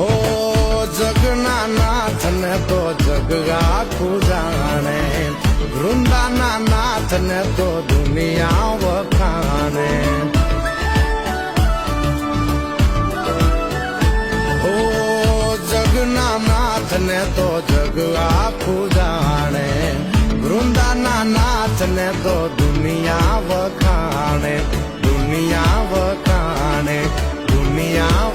હો જગના નાથ ને તો જગ આખું જાણે, વૃંદાના નાથ ને તો દુનિયા વખાણે. હો જગના નાથ ને તો જગ આખું જાણે, વૃંદાના નાથ ને તો દુનિયા વખાણે, દુનિયા વખાણે, દુનિયા